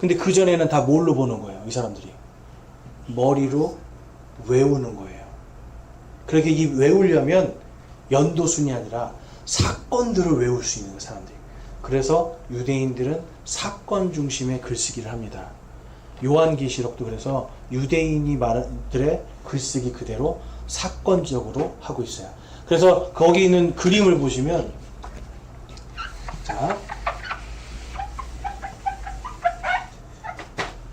근데 그전에는 다 뭘로 보는 거예요? 이 사람들이 머리로 외우는 거예요. 그렇게 이 외우려면 연도순이 아니라 사건들을 외울 수 있는 사람들이. 그래서 유대인들은 사건 중심의 글쓰기를 합니다. 요한계시록도 그래서 유대인이 말들의 글쓰기 그대로 사건적으로 하고 있어요. 그래서 거기 있는 그림을 보시면 자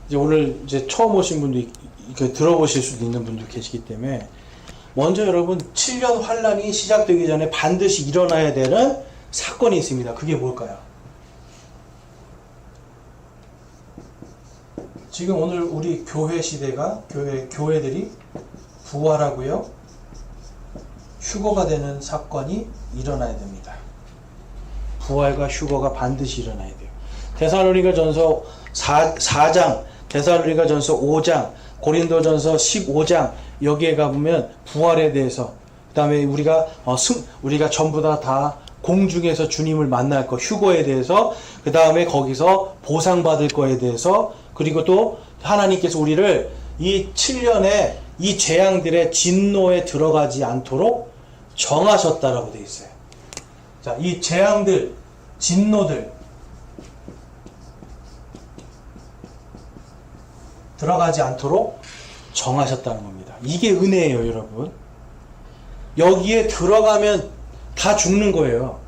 이제 오늘 이제 처음 오신 분도 이렇게 들어보실 수도 있는 분도 계시기 때문에 먼저 여러분 7년 환란이 시작되기 전에 반드시 일어나야 되는 사건이 있습니다. 그게 뭘까요? 지금 오늘 우리 교회 시대가 교회들이 부활하고요. 휴거가 되는 사건이 일어나야 됩니다. 부활과 휴거가 반드시 일어나야 돼요. 데살로니가전서 4장, 데살로니가전서 5장, 고린도전서 15장 여기에 가보면 부활에 대해서 그다음에 우리가 전부 다 공중에서 주님을 만날 거 휴거에 대해서 그다음에 거기서 보상받을 거에 대해서 그리고 또 하나님께서 우리를 이 7년의 이 재앙들의 진노에 들어가지 않도록 정하셨다라고 되어 있어요. 자, 이 재앙들, 진노들 들어가지 않도록 정하셨다는 겁니다. 이게 은혜예요, 여러분. 여기에 들어가면 다 죽는 거예요.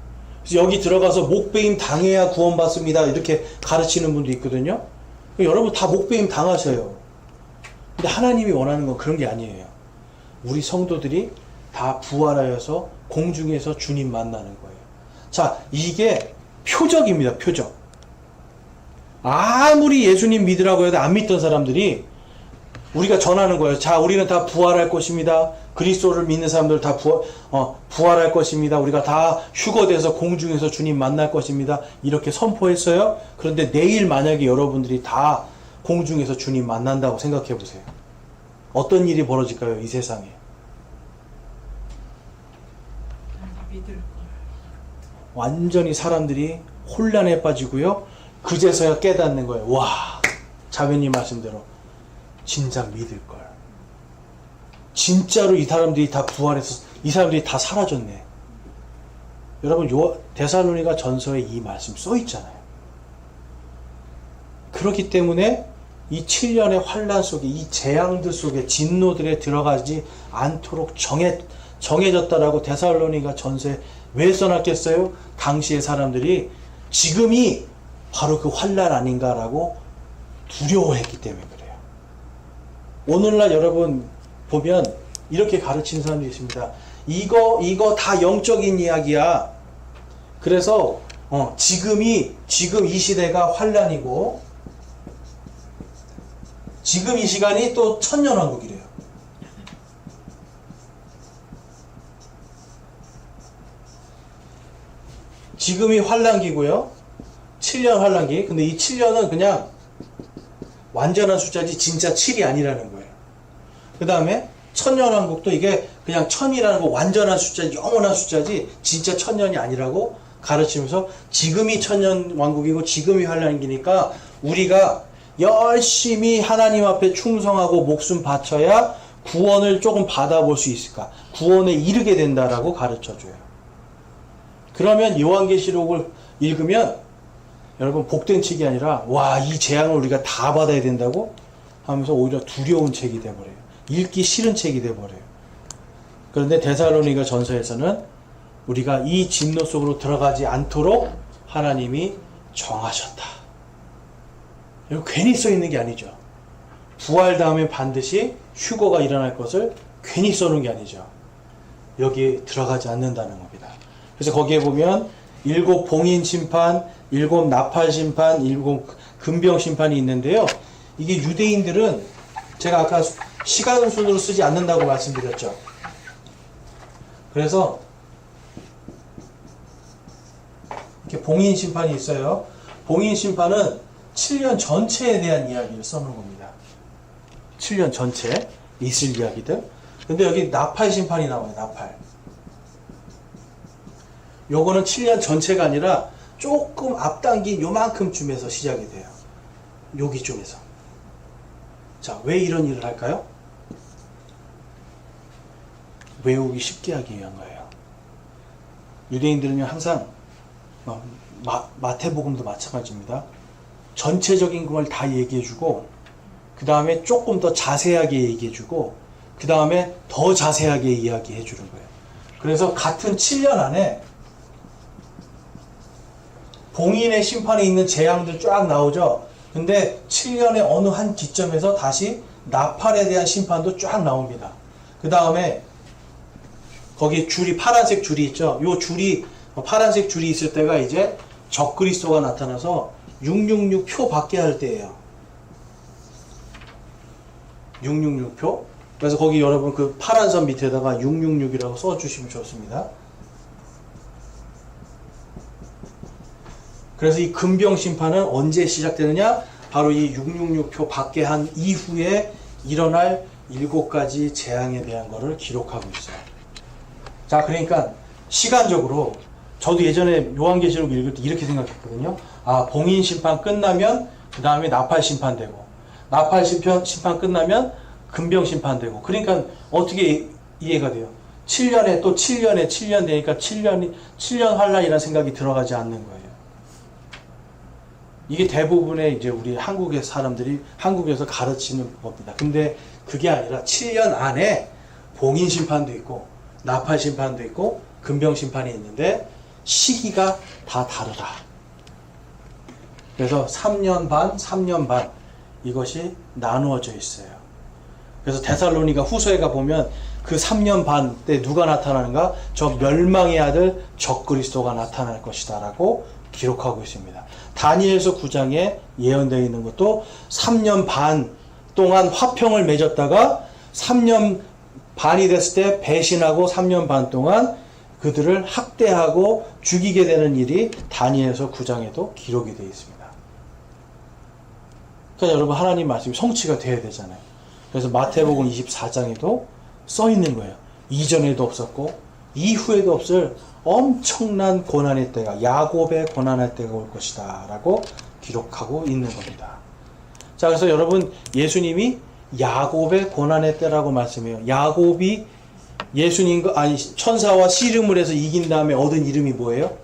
그래서 여기 들어가서 목베임 당해야 구원받습니다. 이렇게 가르치는 분도 있거든요. 여러분 다 목베임 당하셔요. 근데 하나님이 원하는 건 그런 게 아니에요. 우리 성도들이 다 부활하여서 공중에서 주님 만나는 거예요. 자, 이게 표적입니다. 표적. 아무리 예수님 믿으라고 해도 안 믿던 사람들이 우리가 전하는 거예요. 자, 우리는 다 부활할 것입니다. 그리스도를 믿는 사람들 다 부활할 것입니다. 우리가 다 휴거돼서 공중에서 주님 만날 것입니다. 이렇게 선포했어요. 그런데 내일 만약에 여러분들이 다 공중에서 주님 만난다고 생각해 보세요. 어떤 일이 벌어질까요? 이 세상에. 완전히 사람들이 혼란에 빠지고요. 그제서야 깨닫는 거예요. 와, 자매님 말씀대로 진작 믿을걸. 진짜로 이 사람들이 다 부활해서 이 사람들이 다 사라졌네. 여러분 데살로니가 전서에 이 말씀 써 있잖아요. 그렇기 때문에 이 7년의 환란 속에 이 재앙들 속에 진노들에 들어가지 않도록 정해졌다라고 데살로니가 전서에 왜 써놨겠어요? 당시의 사람들이 지금이 바로 그 환란 아닌가라고 두려워했기 때문에 그래요. 오늘날 여러분 보면 이렇게 가르치는 사람들이 있습니다. 이거 다 영적인 이야기야. 그래서 지금 이 시대가 환란이고 지금 이 시간이 또 천년왕국이래요. 지금이 환란기고요. 7년 환란기. 근데 이 7년은 그냥 완전한 숫자지 진짜 7이 아니라는 거예요. 그 다음에 천년왕국도 이게 그냥 천이라는 거 완전한 숫자지 영원한 숫자지 진짜 천년이 아니라고 가르치면서 지금이 천년왕국이고 지금이 환란기니까 우리가 열심히 하나님 앞에 충성하고 목숨 바쳐야 구원을 조금 받아볼 수 있을까? 구원에 이르게 된다라고 가르쳐줘요. 그러면 요한계시록을 읽으면 여러분 복된 책이 아니라 와, 이 재앙을 우리가 다 받아야 된다고 하면서 오히려 두려운 책이 돼버려요. 읽기 싫은 책이 돼버려요. 그런데 데살로니가 전서에서는 우리가 이 진노 속으로 들어가지 않도록 하나님이 정하셨다. 이거 괜히 써 있는 게 아니죠. 부활 다음에 반드시 휴거가 일어날 것을 괜히 써놓은 게 아니죠. 여기에 들어가지 않는다는 겁니다. 그래서 거기에 보면 7 봉인 심판, 7 나팔 심판, 7 금병 심판이 있는데요. 이게 유대인들은 제가 아까 시간 순으로 쓰지 않는다고 말씀드렸죠. 그래서 이렇게 봉인 심판이 있어요. 봉인 심판은 7년 전체에 대한 이야기를 써놓은 겁니다. 7년 전체 있을 이야기들. 근데 여기 나팔 심판이 나와요. 나팔. 요거는 7년 전체가 아니라 조금 앞당긴 요만큼쯤에서 시작이 돼요. 여기쯤에서. 자, 왜 이런 일을 할까요? 외우기 쉽게 하기 위한 거예요. 유대인들은 항상 마태복음도 마찬가지입니다. 전체적인 걸 다 얘기해주고 그 다음에 조금 더 자세하게 얘기해주고 그 다음에 더 자세하게 이야기해주는 거예요. 그래서 같은 7년 안에 봉인의 심판에 있는 재앙들 쫙 나오죠. 근데 7년의 어느 한 기점에서 다시 나팔에 대한 심판도 쫙 나옵니다. 그 다음에 거기 줄이 파란색 줄이 있죠. 요 줄이 파란색 줄이 있을 때가 이제 적그리스도가 나타나서 666표 받게 할 때예요. 666표. 그래서 거기 여러분 그 파란 선 밑에다가 666이라고 써주시면 좋습니다. 그래서 이 금병 심판은 언제 시작되느냐? 바로 이 666표 받게 한 이후에 일어날 7가지 재앙에 대한 것을 기록하고 있어요. 자, 그러니까 시간적으로 저도 예전에 요한계시록 읽을 때 이렇게 생각했거든요. 아, 봉인 심판 끝나면 그 다음에 나팔 심판 되고, 나팔 심판 끝나면 금병 심판 되고. 그러니까 어떻게 이해가 돼요? 7년에 또 7년에 7년 되니까 7년 환란이라는 생각이 들어가지 않는 거예요. 이게 대부분의 이제 우리 한국의 사람들이 한국에서 가르치는 겁니다. 근데 그게 아니라 7년 안에 봉인 심판도 있고 나팔 심판도 있고 금병 심판이 있는데 시기가 다 다르다. 그래서 3년 반, 3년 반 이것이 나누어져 있어요. 그래서 데살로니가 후서에 가보면 그 3년 반 때 누가 나타나는가? 저 멸망의 아들 적그리스도가 나타날 것이다 라고 기록하고 있습니다. 다니엘서 9장에 예언되어 있는 것도 3년 반 동안 화평을 맺었다가 3년 반이 됐을 때 배신하고 3년 반 동안 그들을 학대하고 죽이게 되는 일이 다니엘서 9장에도 기록이 되어 있습니다. 그러니까 여러분 하나님 말씀이 성취가 돼야 되잖아요. 그래서 마태복음 24장에도 써 있는 거예요. 이전에도 없었고 이후에도 없을 엄청난 고난의 때가, 야곱의 고난의 때가 올 것이다 라고 기록하고 있는 겁니다. 자, 그래서 여러분 예수님이 야곱의 고난의 때라고 말씀해요. 야곱이 예수님과 천사와 씨름을 해서 이긴 다음에 얻은 이름이 뭐예요?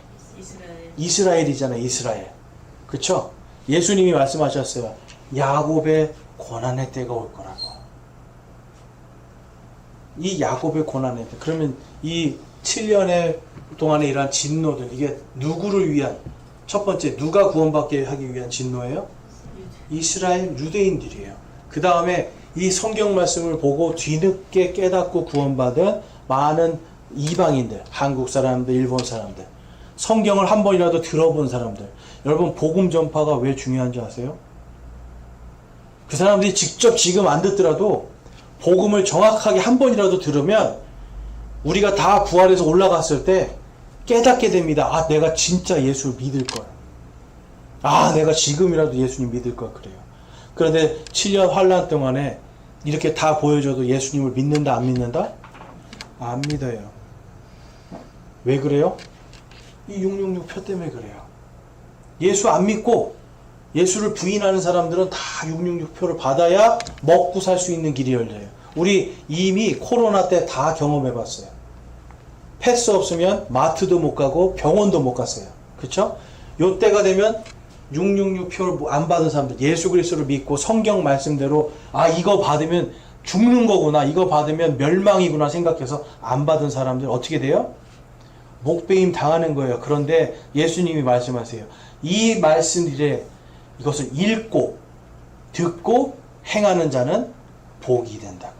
이스라엘이잖아요. 이스라엘. 그쵸? 예수님이 말씀하셨어요. 야곱의 고난의 때가 올 거라고. 이 야곱의 고난의 때. 그러면 이 7년의 동안에 일어난 진노들, 이게 누구를 위한, 첫 번째 누가 구원받게 하기 위한 진노예요? 이스라엘 유대인들이에요. 그 다음에 이 성경 말씀을 보고 뒤늦게 깨닫고 구원받은 많은 이방인들, 한국 사람들, 일본 사람들, 성경을 한 번이라도 들어본 사람들. 여러분 복음 전파가 왜 중요한지 아세요? 그 사람들이 직접 지금 안 듣더라도 복음을 정확하게 한 번이라도 들으면 우리가 다 부활해서 올라갔을 때 깨닫게 됩니다. 아, 내가 진짜 예수를 믿을 걸. 아, 내가 지금이라도 예수님 믿을 걸. 그래요. 그런데 7년 환란 동안에 이렇게 다 보여줘도 예수님을 믿는다 안 믿는다? 안 믿어요. 왜 그래요? 이 666표 때문에 그래요. 예수 안 믿고 예수를 부인하는 사람들은 다 666표를 받아야 먹고 살 수 있는 길이 열려요. 우리 이미 코로나 때 다 경험해 봤어요. 패스 없으면 마트도 못 가고 병원도 못 갔어요. 그쵸? 요 때가 되면 666표를 안 받은 사람들, 예수 그리스도를 믿고 성경 말씀대로 아 이거 받으면 죽는 거구나, 이거 받으면 멸망이구나 생각해서 안 받은 사람들 어떻게 돼요? 목배임 당하는 거예요. 그런데 예수님이 말씀하세요. 이 말씀들에 이것을 읽고 듣고 행하는 자는 복이 된다고.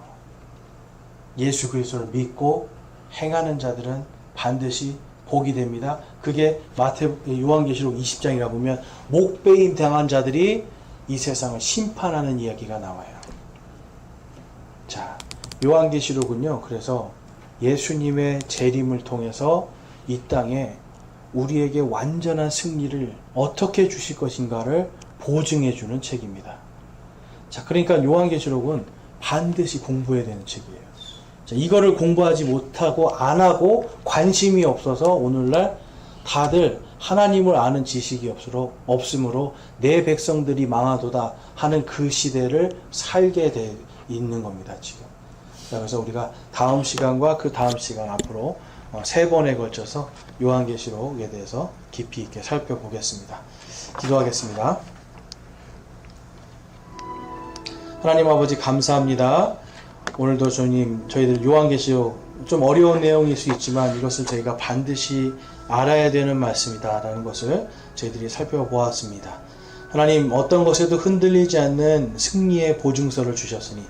예수 그리스도를 믿고 행하는 자들은 반드시 복이 됩니다. 그게 요한계시록 20장이라 보면 목배임 당한 자들이 이 세상을 심판하는 이야기가 나와요. 자, 요한계시록은요. 그래서 예수님의 재림을 통해서 이 땅에 우리에게 완전한 승리를 어떻게 주실 것인가를 보증해 주는 책입니다. 자, 그러니까 요한계시록은 반드시 공부해야 되는 책이에요. 자, 이거를 공부하지 못하고 안 하고 관심이 없어서 오늘날 다들 하나님을 아는 지식이 없으므로 내 백성들이 망하도다 하는 그 시대를 살게 돼 있는 겁니다, 지금. 자, 그래서 우리가 다음 시간과 그 다음 시간 앞으로 3번에 걸쳐서 요한계시록에 대해서 깊이 있게 살펴보겠습니다. 기도하겠습니다. 하나님 아버지 감사합니다. 오늘도 주님 저희들 요한계시록 좀 어려운 내용일 수 있지만 이것을 저희가 반드시 알아야 되는 말씀이다 라는 것을 저희들이 살펴보았습니다. 하나님 어떤 것에도 흔들리지 않는 승리의 보증서를 주셨으니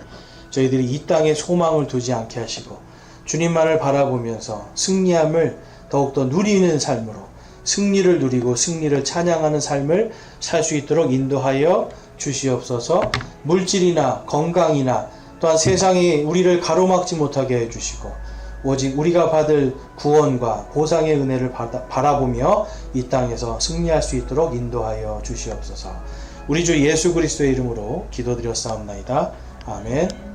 저희들이 이 땅에 소망을 두지 않게 하시고 주님만을 바라보면서 승리함을 더욱더 누리는 삶으로 승리를 누리고 승리를 찬양하는 삶을 살 수 있도록 인도하여 주시옵소서. 물질이나 건강이나 또한 세상이 우리를 가로막지 못하게 해주시고 오직 우리가 받을 구원과 보상의 은혜를 바라보며 이 땅에서 승리할 수 있도록 인도하여 주시옵소서. 우리 주 예수 그리스도의 이름으로 기도드렸사옵나이다. 아멘.